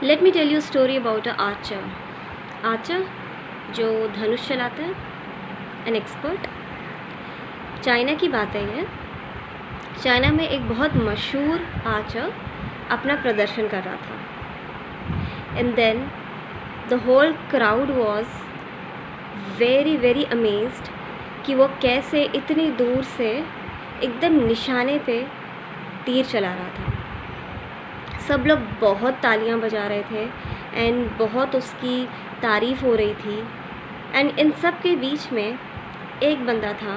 Late me tell you story about a archer. Archer जो धनुष चलाता है, एन एक्सपर्ट। चाइना की बात है ये। चाइना में एक बहुत मशहूर आर्चर अपना प्रदर्शन कर रहा था। And then the whole crowd was very very amazed कि वो कैसे इतनी दूर से एकदम निशाने पे तीर चला रहा था। सब लोग बहुत तालियां बजा रहे थे एंड बहुत उसकी तारीफ़ हो रही थी। एंड इन सब के बीच में एक बंदा था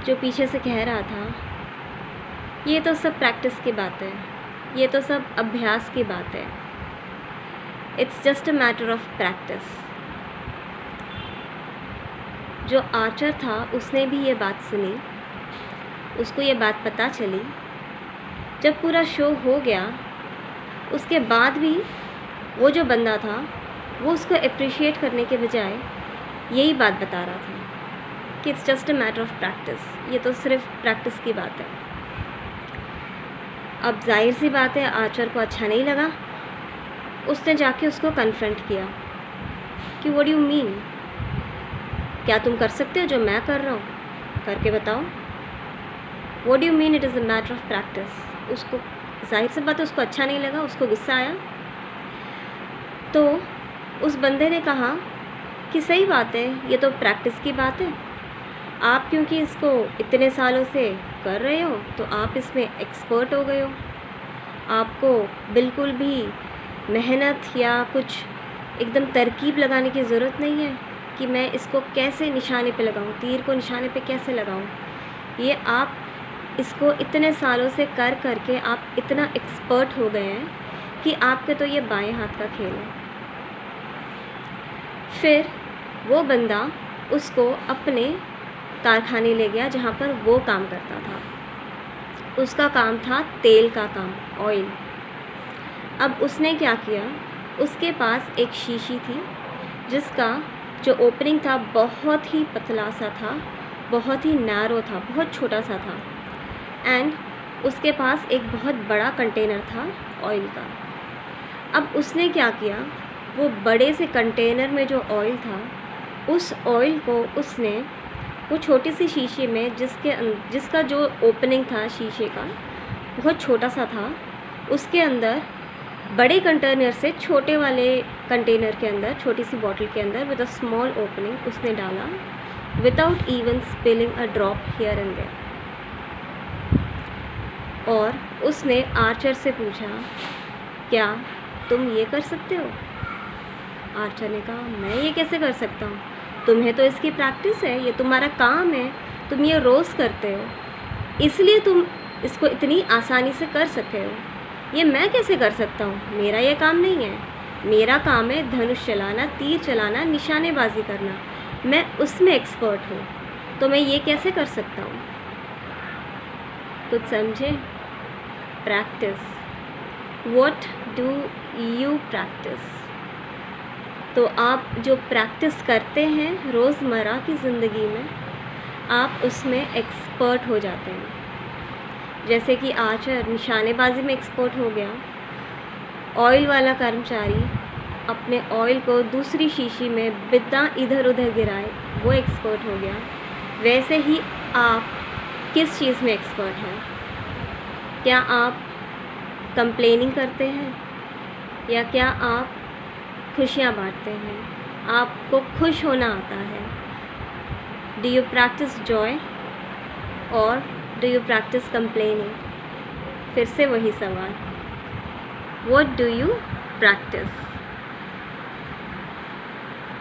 जो पीछे से कह रहा था, ये तो सब प्रैक्टिस की बात है, ये तो सब अभ्यास की बात है, it's just a matter of practice. जो आर्चर था उसने भी ये बात सुनी, उसको ये बात पता चली। जब पूरा शो हो गया उसके बाद भी वो जो बंदा था वो उसको अप्रिशिएट करने के बजाय यही बात बता रहा था कि it's just a matter of practice, ये तो सिर्फ प्रैक्टिस की बात है। अब जाहिर सी बात है आर्चर को अच्छा नहीं लगा। उसने जाके उसको कन्फ्रंट किया कि व्हाट डू यू मीन, क्या तुम कर सकते हो जो मैं कर रहा हूँ, करके बताओ। What do you mean it is a matter of practice. उसको जाहिर सी बात है उसको अच्छा नहीं लगा, उसको गुस्सा आया। तो उस बंदे ने कहा कि सही बात है, ये तो प्रैक्टिस की बात है, आप क्योंकि इसको इतने सालों से कर रहे हो तो आप इसमें एक्सपर्ट हो गए हो, आपको बिल्कुल भी मेहनत या कुछ एकदम तरकीब लगाने की ज़रूरत नहीं है कि मैं इसको कैसे निशाने पे लगाऊं, तीर को निशाने पे कैसे लगाऊं। ये आप इसको इतने सालों से कर करके आप इतना एक्सपर्ट हो गए हैं कि आपके तो ये बाएं हाथ का खेल है। फिर वो बंदा उसको अपने कारखाने ले गया जहाँ पर वो काम करता था। उसका काम था तेल का काम, ऑयल। अब उसने क्या किया, उसके पास एक शीशी थी जिसका जो ओपनिंग था बहुत ही पतला सा था, बहुत ही नैरो था, बहुत छोटा सा था। एंड उसके पास एक बहुत बड़ा कंटेनर था ऑयल का। अब उसने क्या किया, वो बड़े से कंटेनर में जो ऑयल था उस ऑयल को उसने वो छोटी सी शीशे में जिसका जो ओपनिंग था शीशे का बहुत छोटा सा था, उसके अंदर बड़े कंटेनर से छोटे वाले कंटेनर के अंदर, छोटी सी बॉटल के अंदर विद अ स्मॉल ओपनिंग उसने डाला, without even spilling a drop here and there. और उसने आर्चर से पूछा, क्या तुम ये कर सकते हो? आर्चर ने कहा, मैं ये कैसे कर सकता हूँ, तुम्हें तो इसकी प्रैक्टिस है, ये तुम्हारा काम है, तुम ये रोज़ करते हो, इसलिए तुम इसको इतनी आसानी से कर सकते हो। ये मैं कैसे कर सकता हूँ, मेरा ये काम नहीं है। मेरा काम है धनुष चलाना, तीर चलाना, निशानेबाजी करना, मैं उसमें एक्सपर्ट हूँ, तो मैं ये कैसे कर सकता हूँ। कुछ समझे? Practice. What do you practice? तो आप जो प्रैक्टिस करते हैं रोज़मर्रा की ज़िंदगी में, आप उसमें एक्सपर्ट हो जाते हैं। जैसे कि आर्चर निशानेबाजी में एक्सपर्ट हो गया, ऑयल वाला कर्मचारी अपने ऑयल को दूसरी शीशी में बिना इधर उधर गिराए वो एक्सपर्ट हो गया। वैसे ही आप किस चीज़ में एक्सपर्ट हैं? क्या आप कंप्लेनिंग करते हैं या क्या आप खुशियाँ बांटते हैं, आपको खुश होना आता है? डू यू प्रैक्टिस जॉय और डू यू प्रैक्टिस कंप्लेनिंग? फिर से वही सवाल, व्हाट डू यू प्रैक्टिस?